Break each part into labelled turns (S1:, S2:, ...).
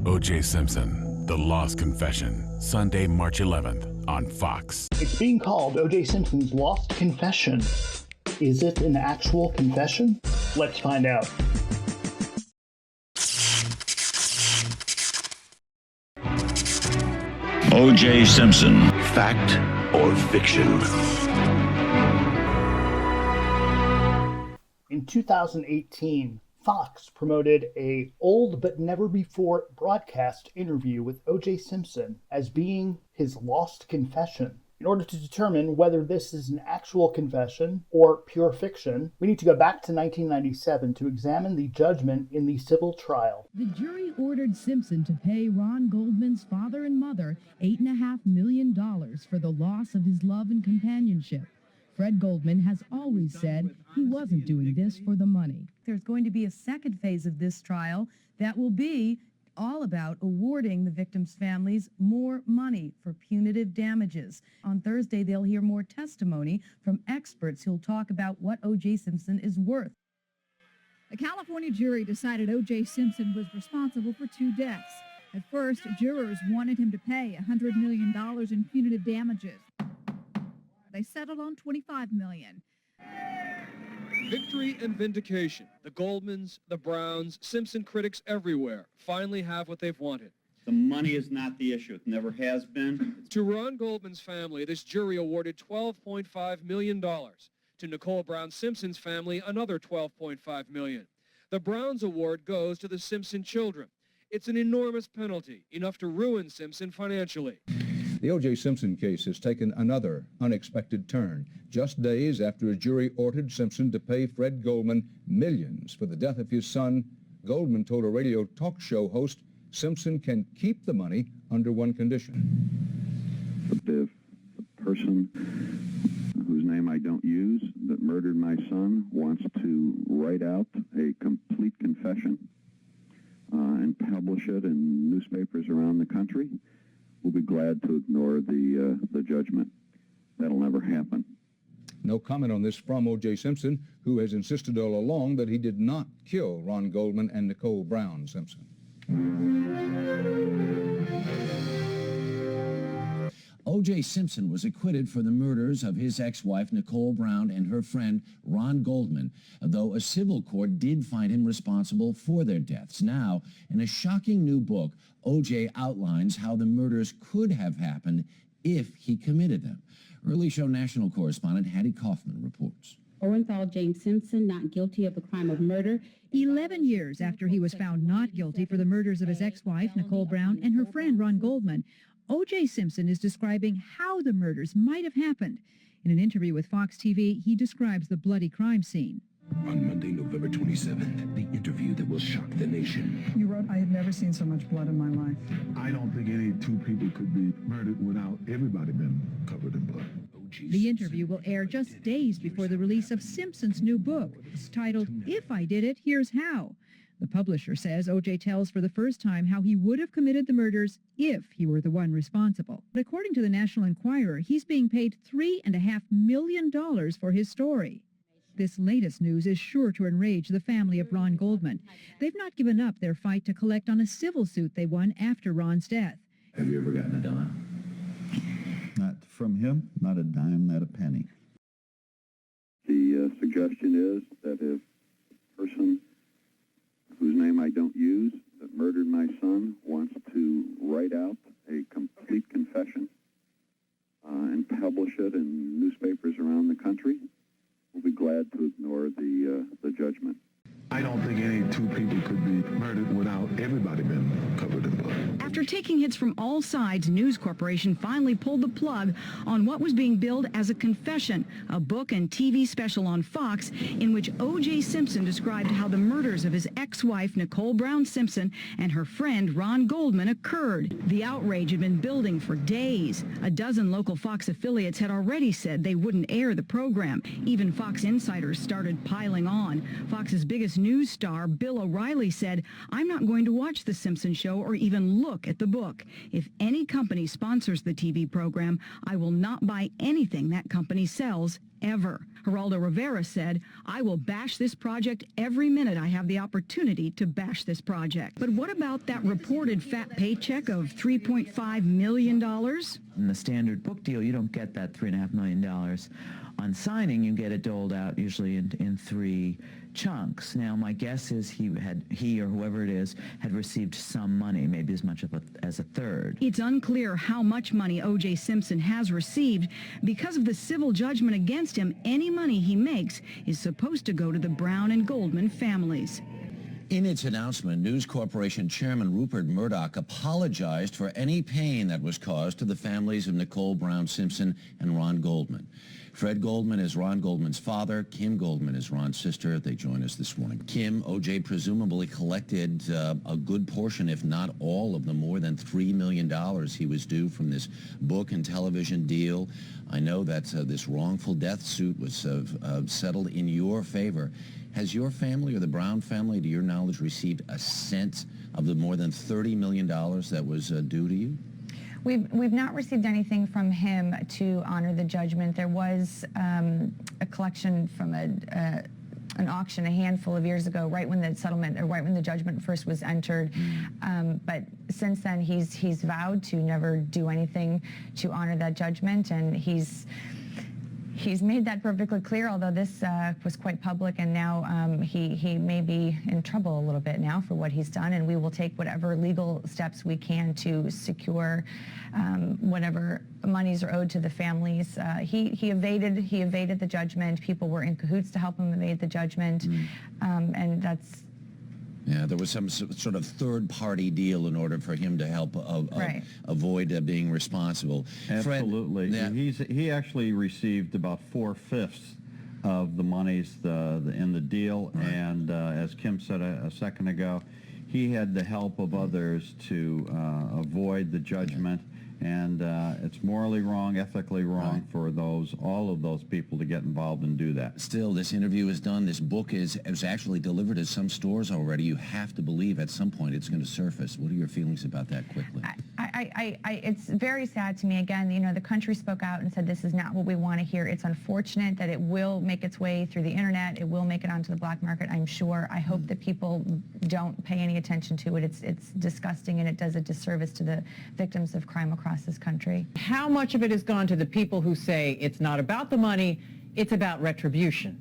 S1: OJ Simpson, The Lost Confession, Sunday, March 11th on Fox.
S2: It's being called O.J. Simpson's Lost Confession. Is it an actual confession? Let's find out.
S3: O.J. Simpson.
S4: Fact or fiction?
S2: In 2018, Fox promoted a old but never before broadcast interview with O.J. Simpson as being his lost confession. In order to determine whether this is an actual confession or pure fiction, we need to go back to 1997 to examine the judgment in the civil trial.
S5: The jury ordered Simpson to pay Ron Goldman's father and mother $8.5 million for the loss of his love and companionship. Fred Goldman has always said he wasn't doing this for the money. There's going to be a second phase of this trial that will be all about awarding the victims' families more money for punitive damages. On Thursday, they'll hear more testimony from experts who'll talk about what O.J. Simpson is worth.
S6: A California jury decided O.J. Simpson was responsible for 2 deaths. At first, jurors wanted him to pay $100 million in punitive damages. They settled on $25 million.
S7: Victory and vindication. The Goldmans, the Browns, Simpson critics everywhere finally have what they've wanted.
S8: The money is not the issue. It never has been.
S7: To Ron Goldman's family, this jury awarded $12.5 million. To Nicole Brown Simpson's family, another $12.5 million. The Browns award goes to the Simpson children. It's an enormous penalty, enough to ruin Simpson financially.
S9: The O.J. Simpson case has taken another unexpected turn. Just days after a jury ordered Simpson to pay Fred Goldman millions for the death of his son, Goldman told a radio talk show host Simpson can keep the money under one condition.
S10: If the person whose name I don't use that murdered my son wants to write out a complete confession and publish it in newspapers around the country, we'll be glad to ignore the judgment. That'll never happen.
S9: No comment on this from O.J. Simpson, who has insisted all along that he did not kill Ron Goldman and Nicole Brown Simpson.
S11: O.J. Simpson was acquitted for the murders of his ex-wife Nicole Brown and her friend Ron Goldman, though a civil court did find him responsible for their deaths. Now, in a shocking new book, O.J. outlines how the murders could have happened if he committed them. Early Show national correspondent Hattie Kaufman reports.
S12: Orenthal James Simpson not guilty of the crime of murder.
S5: 11 years after he was found not guilty for the murders of his ex-wife Nicole Brown and her friend Ron Goldman, O.J. Simpson is describing how the murders might have happened. In an interview with Fox TV, he describes the bloody crime scene.
S13: On Monday, November 27th, the interview that will shock the nation.
S14: You wrote, I had never seen so much blood in my life.
S15: I don't think any 2 people could be murdered without everybody being covered in blood.
S5: The interview will air just days before the release of Simpson's new book, titled If I Did It, Here's How. The publisher says O.J. tells for the first time how he would have committed the murders if he were the one responsible. But according to the National Enquirer, he's being paid $3.5 million for his story. This latest news is sure to enrage the family of Ron Goldman. They've not given up their fight to collect on a civil suit they won after Ron's death.
S13: Have you ever gotten a dime?
S16: Not from him, not a dime, not a penny.
S10: The suggestion is that if a person whose name I don't use that murdered my son wants to write out a complete confession and publish it in newspapers around the country, we'll be glad to ignore the judgment.
S15: I don't think any 2 people could be murdered without everybody being covered in blood.
S5: After taking hits from all sides, News Corporation finally pulled the plug on what was being billed as a confession, a book and TV special on Fox in which O.J. Simpson described how the murders of his ex-wife Nicole Brown Simpson and her friend Ron Goldman occurred. The outrage had been building for days. A dozen local Fox affiliates had already said they wouldn't air the program. Even Fox insiders started piling on. Fox's biggest news star, Bill O'Reilly, said, "I'm not going to watch The Simpson Show or even look at the book. If any company sponsors the TV program, I will not buy anything that company sells, ever. Geraldo Rivera said, I will bash this project every minute I have the opportunity to bash this project. But what about that reported fat paycheck of $3.5 million?
S17: In the standard book deal, you don't get that $3.5 million. On signing, you get it doled out usually in 3 chunks. Now, my guess is he or whoever it is had received some money, maybe as much as a third.
S5: It's unclear how much money O.J. Simpson has received. Because of the civil judgment against him, any money he makes is supposed to go to the Brown and Goldman families.
S11: In its announcement, News Corporation Chairman Rupert Murdoch apologized for any pain that was caused to the families of Nicole Brown Simpson and Ron Goldman. Fred Goldman is Ron Goldman's father. Kim Goldman is Ron's sister. They join us this morning. Kim, O.J. presumably collected a good portion, if not all of the more than $3 million he was due from this book and television deal. I know that this wrongful death suit was settled in your favor. Has your family or the Brown family, to your knowledge, received a cent of the more than $30 million that was due to you?
S18: We've not received anything from him to honor the judgment. There was a collection from an auction a handful of years ago, right when the settlement or right when the judgment first was entered. But since then, he's vowed to never do anything to honor that judgment, and he's made that perfectly clear, although this was quite public, and now he may be in trouble a little bit now for what he's done, and we will take whatever legal steps we can to secure whatever monies are owed to the families. He evaded the judgment. People were in cahoots to help him evade the judgment, and that's...
S11: Yeah, there was some sort of third-party deal in order for him to help avoid being responsible.
S8: Absolutely.
S11: Fred, yeah.
S8: He actually received about 4/5 of the monies in the deal, right. And as Kim said a second ago, he had the help of others to avoid the judgment. And it's morally wrong, ethically wrong for all of those people to get involved and do that.
S11: Still, this interview is done. This book is actually delivered to some stores already. You have to believe at some point it's going to surface. What are your feelings about that quickly?
S18: It's very sad to me. Again, you know, the country spoke out and said this is not what we want to hear. It's unfortunate that it will make its way through the internet. It will make it onto the black market, I'm sure. I hope that people don't pay any attention to it. It's disgusting, and it does a disservice to the victims of crime across this country.
S19: How much of it has gone to the people who say it's not about the money, it's about retribution?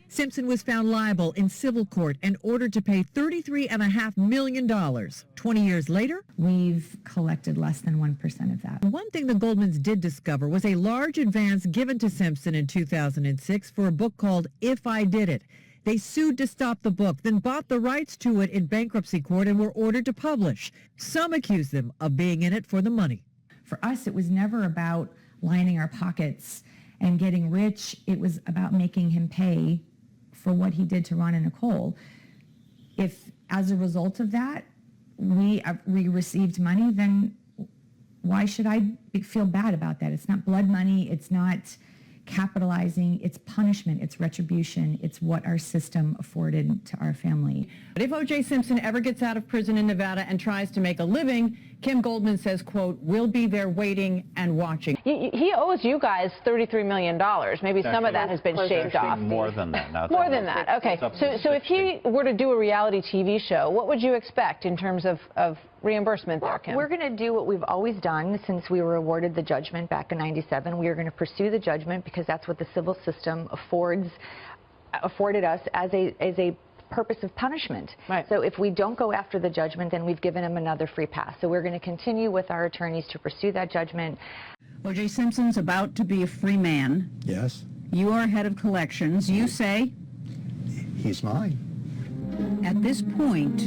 S20: Simpson was found liable in civil court and ordered to pay $33.5 million. 20 years later,
S18: we've collected less than 1% of that.
S20: One thing the Goldmans did discover was a large advance given to Simpson in 2006 for a book called If I Did It. They sued to stop the book, then bought the rights to it in bankruptcy court and were ordered to publish. Some accuse them of being in it for the money.
S18: For us, it was never about lining our pockets and getting rich. It was about making him pay for what he did to Ron and Nicole. If, as a result of that, we received money, then why should I feel bad about that? It's not blood money. It's not capitalizing. It's punishment. It's retribution. It's what our system afforded to our family.
S19: But if O.J. Simpson ever gets out of prison in Nevada and tries to make a living, Kim Goldman says, quote, we'll be there waiting and watching.
S21: He owes you guys $33 million. Maybe some of that has been shaved off.
S8: More than that. Now,
S21: more than that. Okay. So if he were to do a reality TV show, what would you expect in terms of reimbursement there, Kim?
S22: We're going to do what we've always done since we were awarded the judgment back in '97. We are going to pursue the judgment because that's what the civil system afforded us as a purpose of punishment. Right. So if we don't go after the judgment, then we've given him another free pass. So we're going to continue with our attorneys to pursue that judgment.
S19: O.J. Simpson's about to be a free man.
S16: Yes.
S19: You are head of collections. You say?
S16: He's mine.
S19: At this point,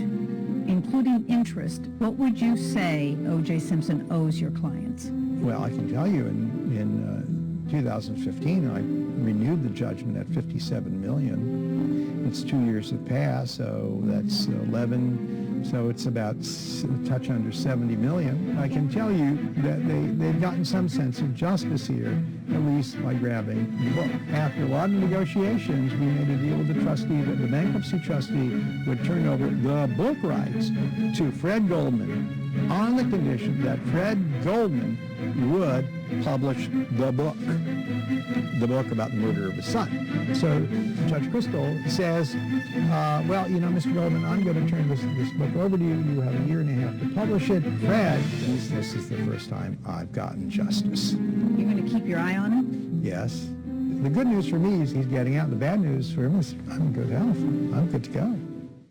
S19: including interest, what would you say O.J. Simpson owes your clients?
S16: Well, I can tell you in 2015, I renewed the judgment at $57 million. It's 2 years have passed, so that's 11, so it's about a touch under $70 million. I can tell you that they've gotten some sense of justice here, at least by grabbing the book. After a lot of negotiations, we made a deal with the trustee that the bankruptcy trustee would turn over the book rights to Fred Goldman, on the condition that Fred Goldman would publish the book about the murder of his son. So Judge Crystal says, well, you know, Mr. Goldman, I'm going to turn this book over to you. You have a year and a half to publish it. Fred, this is the first time I've gotten justice.
S6: You're going to keep your eye on him?
S16: Yes. The good news for me is he's getting out. The bad news for him is I'm in good health. I'm good to go.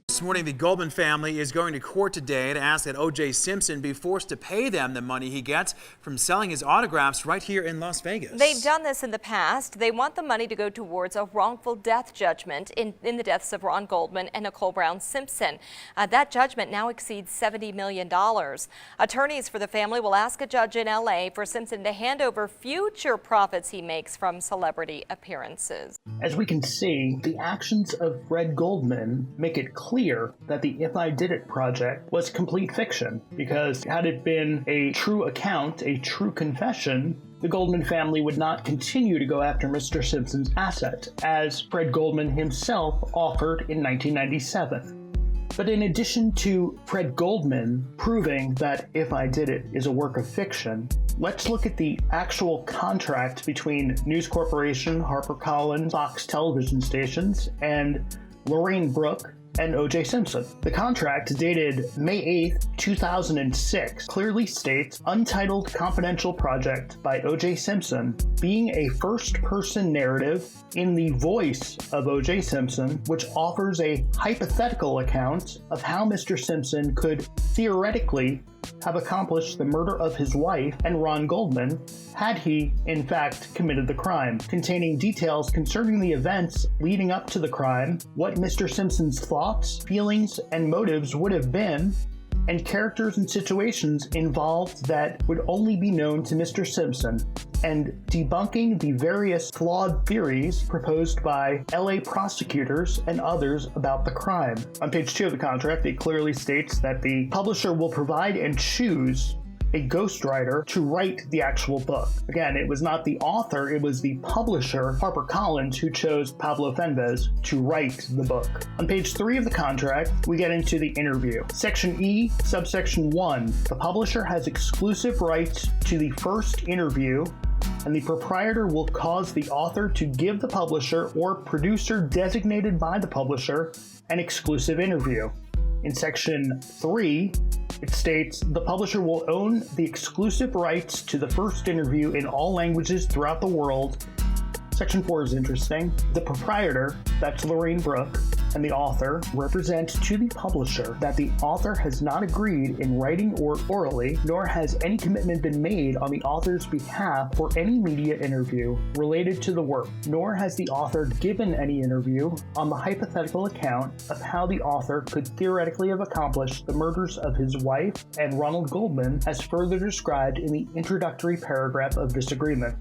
S1: This morning, the Goldman family is going to court today to ask that OJ Simpson be forced to pay them the money he gets from selling his autographs right here in Las Vegas.
S3: They've done this in the past. They want the money to go towards a wrongful death judgment in the deaths of Ron Goldman and Nicole Brown Simpson. That judgment now exceeds $70 million. Attorneys for the family will ask a judge in L.A. for Simpson to hand over future profits he makes from celebrity appearances.
S2: As we can see, the actions of Fred Goldman make it clear that the If I Did It project was complete fiction, because had it been a true account, a true confession, the Goldman family would not continue to go after Mr. Simpson's asset, as Fred Goldman himself offered in 1997. But in addition to Fred Goldman proving that If I Did It is a work of fiction, let's look at the actual contract between News Corporation, HarperCollins, Fox television stations, and Lorraine Brooke and OJ Simpson. The contract, dated May 8th, 2006, clearly states Untitled Confidential Project by OJ Simpson, being a first-person narrative in the voice of OJ Simpson, which offers a hypothetical account of how Mr. Simpson could theoretically have accomplished the murder of his wife and Ron Goldman had he, in fact, committed the crime, containing details concerning the events leading up to the crime, what Mr. Simpson's thoughts, feelings, and motives would have been, and characters and situations involved that would only be known to Mr. Simpson, and debunking the various flawed theories proposed by LA prosecutors and others about the crime. On page 2 of the contract, it clearly states that the publisher will provide and choose a ghostwriter to write the actual book. Again, it was not the author, it was the publisher, HarperCollins, who chose Pablo Fenves to write the book. On page 3 of the contract, we get into the interview. Section E, subsection 1, the publisher has exclusive rights to the first interview, and the proprietor will cause the author to give the publisher or producer designated by the publisher an exclusive interview. In section 3, it states the publisher will own the exclusive rights to the first interview in all languages throughout the world. Section 4 is interesting. The proprietor, that's Lorraine Brooke, and the author represent to the publisher that the author has not agreed in writing or orally, nor has any commitment been made on the author's behalf for any media interview related to the work, nor has the author given any interview on the hypothetical account of how the author could theoretically have accomplished the murders of his wife and Ronald Goldman, as further described in the introductory paragraph of this agreement.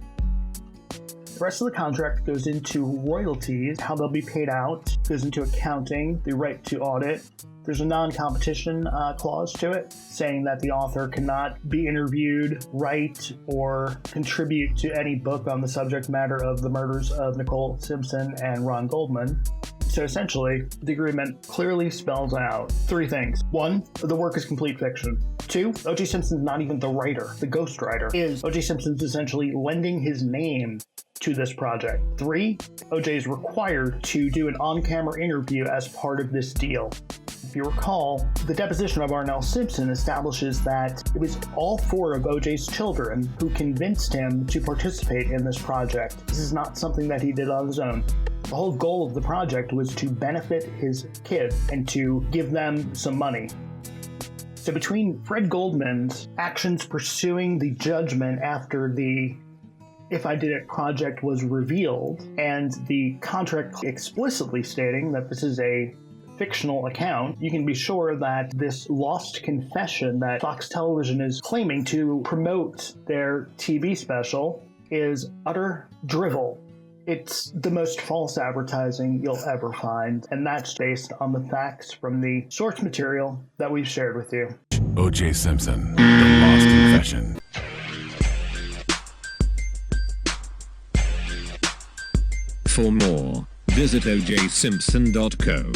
S2: The rest of the contract goes into royalties, how they'll be paid out, goes into accounting, the right to audit. There's a non-competition clause to it, saying that the author cannot be interviewed, write, or contribute to any book on the subject matter of the murders of Nicole Simpson and Ron Goldman. So essentially, the agreement clearly spells out 3 things. 1, the work is complete fiction. 2, O.J. Simpson's not even the writer. The ghostwriter is O.J. Simpson's essentially lending his name to this project. 3, O.J. is required to do an on-camera interview as part of this deal. If you recall, the deposition of Arnell Simpson establishes that it was all 4 of O.J.'s children who convinced him to participate in this project. This is not something that he did on his own. The whole goal of the project was to benefit his kids and to give them some money. So between Fred Goldman's actions pursuing the judgment after the If I Did It project was revealed, and the contract explicitly stating that this is a fictional account, you can be sure that this lost confession that Fox Television is claiming to promote their TV special is utter drivel. It's the most false advertising you'll ever find, and that's based on the facts from the source material that we've shared with you.
S23: OJ Simpson, The Lost Confession.
S24: For more, visit ojsimpson.co.